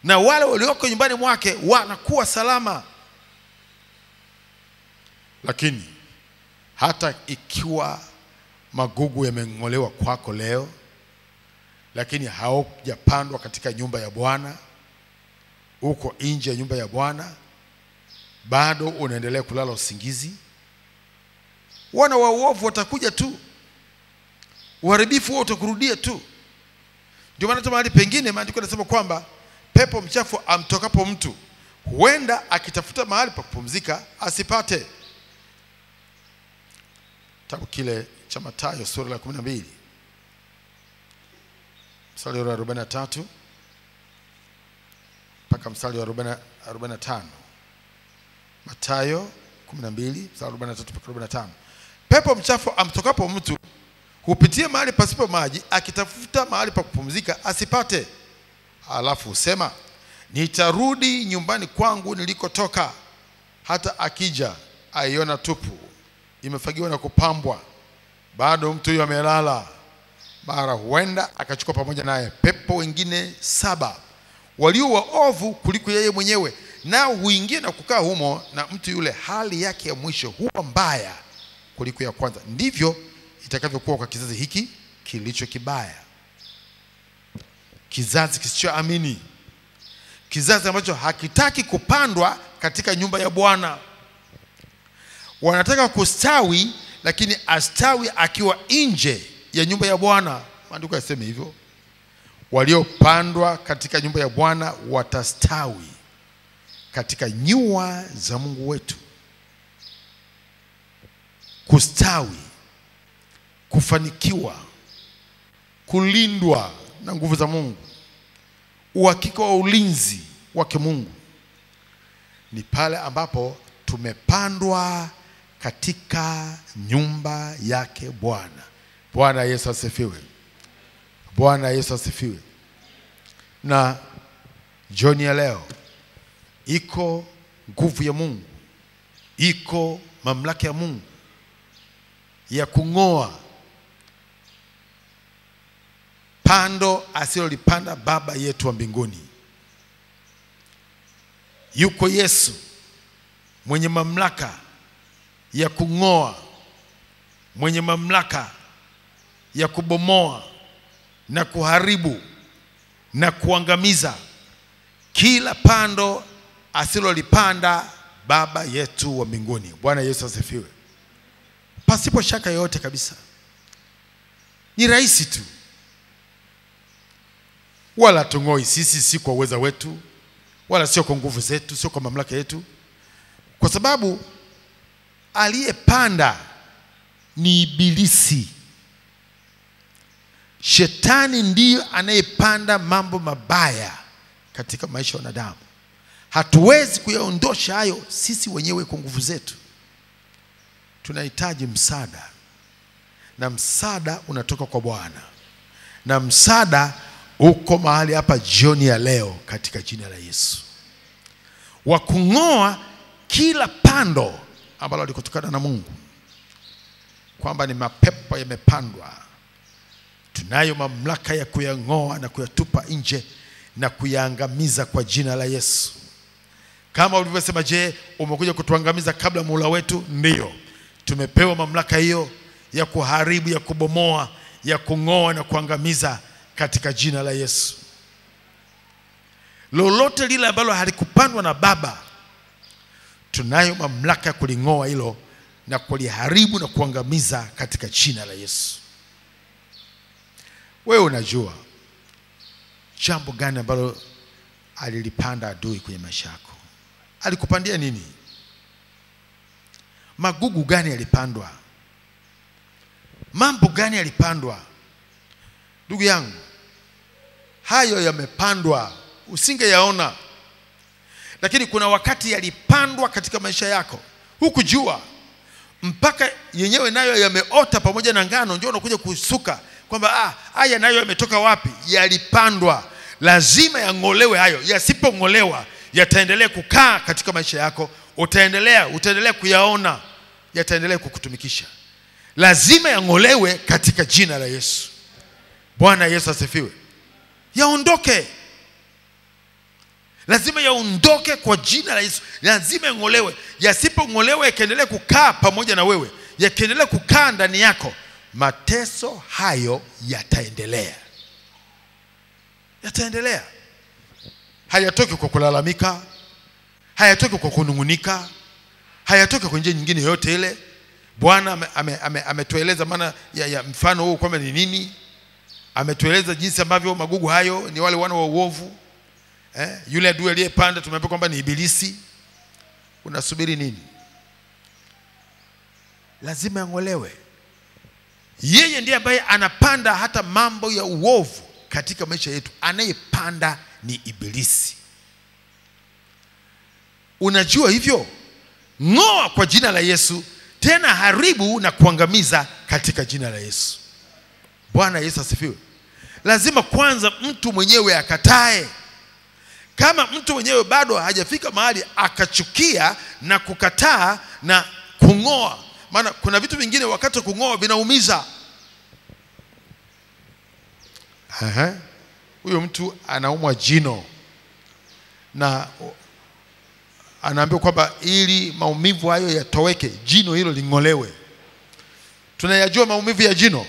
na wale walioko nyumbani mwake wanakuwa salama. Lakini hata ikiwa magugu yameng'olewa kwako leo, lakini haujapandwa katika nyumba ya Bwana, uko nje ya nyumba ya Bwana, bado unaendelea kulala usingizi, wana wa uovu watakuja tu, uharibifu wao utakurudia tu. Ndio maana mahali pengine maandiko yanasema kwamba pepo mchafu amtokapo mtu, huenda akitafuta mahali pa kupumzika asipate. Kitabu kile cha Mathayo sura ya 12 mstari wa 43 mpaka mstari wa 45. Mathayo 12 mstari wa 43 mpaka 45. Pepo mchafu amtokapo mtu hupitia mahali pasipo maji, akitafuta mahali pa kupumzika asipate. Alafu usema, nitarudi nyumbani kwangu nilikotoka. Hata akija aiona tupu, imefagiwa na kupambwa, bado mtu huyo amelala. Mara huenda akachukua pamoja naye pepo wengine 7 walio waovu kuliko yeye mwenyewe, nao huingia na kukaa humo, na mtu yule hali yake ya mwisho huwa mbaya kuliko ya kwanza. Ndivyo itakavyokuwa kwa kizazi hiki kilicho kibaya, kizazi kisichoamini, kizazi ambacho hakitaki kupandwa katika nyumba ya Bwana. Wanataka kustawi, lakini astawi akiwa nje ya nyumba ya Bwana. Maandiko yasema hivyo, waliopandwa katika nyumba ya Bwana watastawi katika nyua za Mungu wetu. Kustawi, kufanikiwa, kulindwa na nguvu za Mungu, uhakika wa ulinzi wa kimungu, ni pale ambapo tumepandwa katika nyumba yake Bwana. Bwana Yesu asifiwe. Bwana Yesu asifiwe. Na jioni ya leo iko nguvu ya Mungu, iko mamlaka ya Mungu ya kung'oa pando asilolipanda Baba yetu wa mbinguni. Yuko Yesu mwenye mamlaka ya kung'oa, mwenye mamlaka ya kubomoa na kuharibu na kuangamiza kila pando asilolipanda Baba yetu wa mbinguni. Bwana Yesu asifiwe. Pasipo shaka yote kabisa, ni rahisi tu, wala tungoi sisi, si kwa uweza wetu, wala sio kwa nguvu zetu, sio kwa mamlaka yetu, kwa sababu aliyepanda ni Ibilisi. Shetani ndiyo anayepanda mambo mabaya katika maisha ya wanadamu. Hatuwezi kuyaondosha hayo sisi wenyewe kwa nguvu zetu. Tunahitaji msaada, na msaada unatoka kwa Bwana, na msaada uko mahali hapa jioni ya leo katika jina la Yesu, wa kung'oa kila pando ambalo likutokana na Mungu, kwamba ni mapepo yamepandwa. Tunayo mamlaka ya kuyang'oa na kuyatupa nje na kuyaangamiza kwa jina la Yesu. Kama ulivyosema, je, umekuja kutuangamiza kabla muhula wetu? Ndiyo, tumepewa mamlaka hiyo ya kuharibu, ya kubomoa, ya kung'oa na kuangamiza katika jina la Yesu. Lolote lile ambalo halikupandwa na Baba, tunayo mamlaka ya kuling'oa hilo na kuliharibu na kuangamiza katika jina la Yesu. Wewe unajua jambo gani ambalo alilipanda adui kwenye maisha yako? Alikupandia nini? Magugu gani yalipandwa? Mambo gani yalipandwa? Ndugu yangu, hayo yamepandwa, usingeyaona, lakini kuna wakati yalipandwa katika maisha yako hukujua, mpaka yenyewe nayo yameota pamoja na ngano, ndio unakuja kusuka kwamba haya nayo yametoka wapi? Yalipandwa, lazima yang'olewe hayo. Yasipong'olewa yataendelea kukaa katika maisha yako, utaendelea kuyaona, yataendelea kukutumikisha. Lazima yang'olewe katika jina la Yesu. Bwana Yesu asifiwe. Yaondoke, lazima yaondoke kwa jina la Yesu. Lazima yang'olewe. Yasipong'olewa yakiendelea kukaa pamoja na wewe, yakiendelea kukaa ndani yako, mateso hayo yataendelea. Yataendelea. Hayatoki kwa kulalamika, hayatoki kwa kunungunika, hayatoki kwa njia nyingine yote ile. Bwana ametueleza maana ya mfano huu kwamba ni nini. Ametueleza jinsi ambavyo magugu hayo ni wale wana wa uovu. Yule adui aliyepanda tumeambiwa kwamba ni Ibilisi. Unasubiri nini? Lazima yang'olewe. Yeye ndiye ambaye anapanda hata mambo ya uovu katika maisha yetu. Anayepanda ni Ibilisi. Unajua hivyo? Ng'oa kwa jina la Yesu, tena haribu na kuangamiza katika jina la Yesu. Bwana Yesu asifiwe. Lazima kwanza mtu mwenyewe akatae. Kama mtu mwenyewe bado hajafika mahali akachukia na kukataa na kung'oa, maana kuna vitu vingine wakati kung'oa vinaumiza. Huyo mtu anaumwa jino na anaambiwa kwamba ili maumivu hayo yatoweke, jino hilo ling'olewe. Tunayajua maumivu ya jino?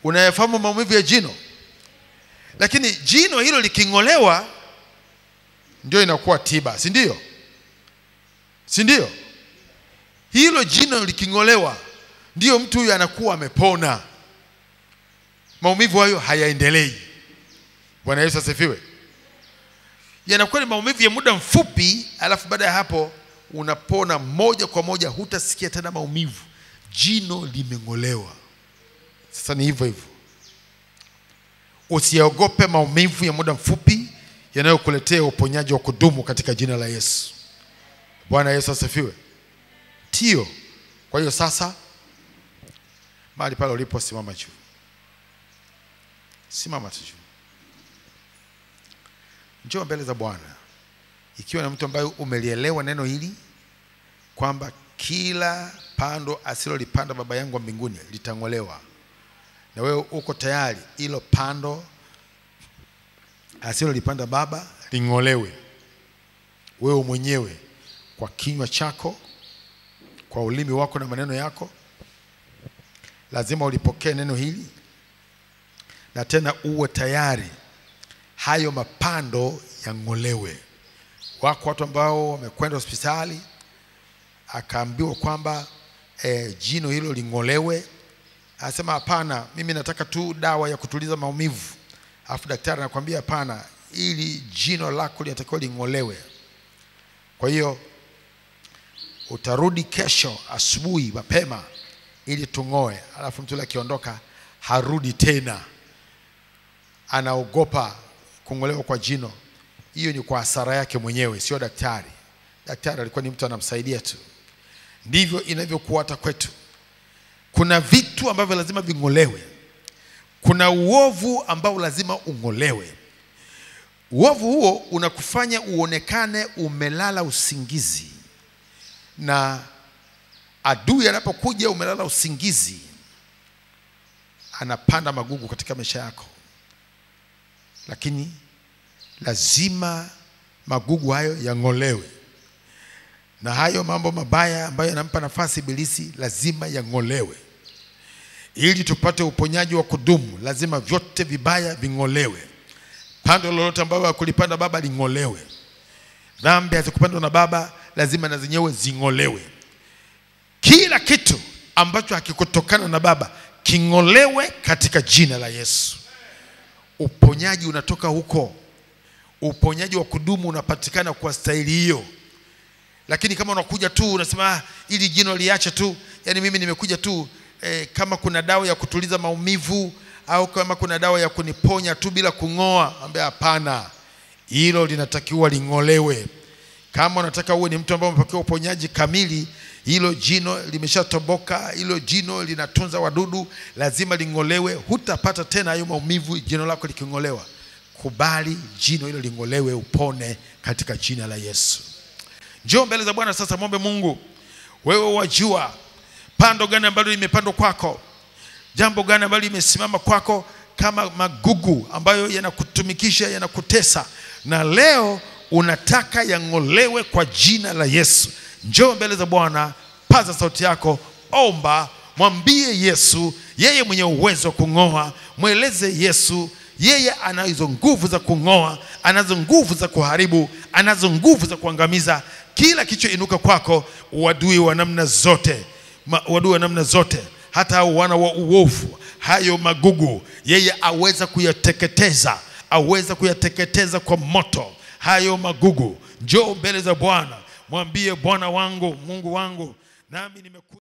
Unayafahamu maumivu ya jino? Lakini jino hilo liking'olewa ndio inakuwa tiba, si ndio? Si ndio? Hilo jino liking'olewa ndio mtu huyu anakuwa amepona. Maumivu hayo hayaendelei. Bwana Yesu asifiwe. Yanakuwa ni maumivu ya muda mfupi, alafu baada ya hapo unapona moja kwa moja, hutasikia tena maumivu. Jino limeng'olewa. Sasa ni hivyo hivyo. Usiogope maumivu ya muda mfupi yanayokuletea uponyaji wa kudumu katika jina la Yesu. Bwana Yesu asifiwe. Tio. Kwa hiyo sasa mahali pale ulipo, simama juu. Simama tu juu. Njoo mbele za Bwana ikiwa na mtu ambaye umelielewa neno hili kwamba kila pando asilolipanda Baba yangu wa mbinguni litang'olewa, na wewe uko tayari hilo pando asilolipanda Baba ling'olewe. Wewe mwenyewe kwa kinywa chako, kwa ulimi wako na maneno yako, lazima ulipokee neno hili, na tena uwe tayari hayo mapando yang'olewe. Wako watu ambao wamekwenda hospitali akaambiwa kwamba jino hilo ling'olewe. Anasema hapana, mimi nataka tu dawa ya kutuliza maumivu. Alafu daktari anakuambia hapana, ili jino lako linatakiwa ling'olewe. Kwa hiyo utarudi kesho asubuhi mapema ili tung'oe. Alafu mtu yule akiondoka harudi tena, anaogopa kung'olewa kwa jino. Hiyo ni kwa hasara yake mwenyewe, sio daktari. Daktari alikuwa ni mtu anamsaidia tu. Ndivyo inavyokuwa hata kwetu. Kuna vitu ambavyo lazima ving'olewe. Kuna uovu ambao lazima ung'olewe. Uovu huo unakufanya uonekane umelala usingizi, na adui anapokuja umelala usingizi, anapanda magugu katika maisha yako. Lakini lazima magugu hayo yang'olewe, na hayo mambo mabaya ambayo yanampa nafasi ibilisi lazima yang'olewe. Ili tupate uponyaji wa kudumu, lazima vyote vibaya ving'olewe. Pando lolote ambalo hakulipanda Baba ling'olewe. Dhambi hazikupandwa na Baba lazima na zenyewe zing'olewe. Kila kitu ambacho hakikutokana na Baba king'olewe katika jina la Yesu. Uponyaji unatoka huko. Uponyaji wa kudumu unapatikana kwa staili hiyo. Lakini kama unakuja tu unasema ili jino liache tu, yani mimi nimekuja tu kama kuna dawa ya kutuliza maumivu au kama kuna dawa ya kuniponya tu bila kung'oa, ambia hapana, hilo linatakiwa ling'olewe. Kama unataka uwe ni mtu ambaye umepokea uponyaji kamili, hilo jino limeshatoboka, hilo jino linatunza wadudu, lazima ling'olewe. Hutapata tena hayo maumivu jino lako liking'olewa. Kubali jino hilo ling'olewe, upone katika jina la Yesu. Njoo mbele za Bwana sasa, muombe Mungu. Wewe wajua pando gani ambalo limepandwa kwako, jambo gani ambalo limesimama kwako kama magugu ambayo yanakutumikisha, yanakutesa, na leo unataka yang'olewe kwa jina la Yesu. Njoo mbele za Bwana, paza sauti yako, omba, mwambie Yesu, yeye mwenye uwezo wa kung'oa. Mweleze Yesu, yeye anazo nguvu za kung'oa, anazo nguvu za kuharibu, anazo nguvu za kuangamiza kila kichoinuka kwako, uadui wa namna zote, uadui wa namna zote, hata wana wa uovu, hayo magugu, yeye aweza kuyateketeza, aweza kuyateketeza kwa moto hayo magugu. Njoo mbele za Bwana, mwambie Bwana wangu, Mungu wangu, nami nimekuja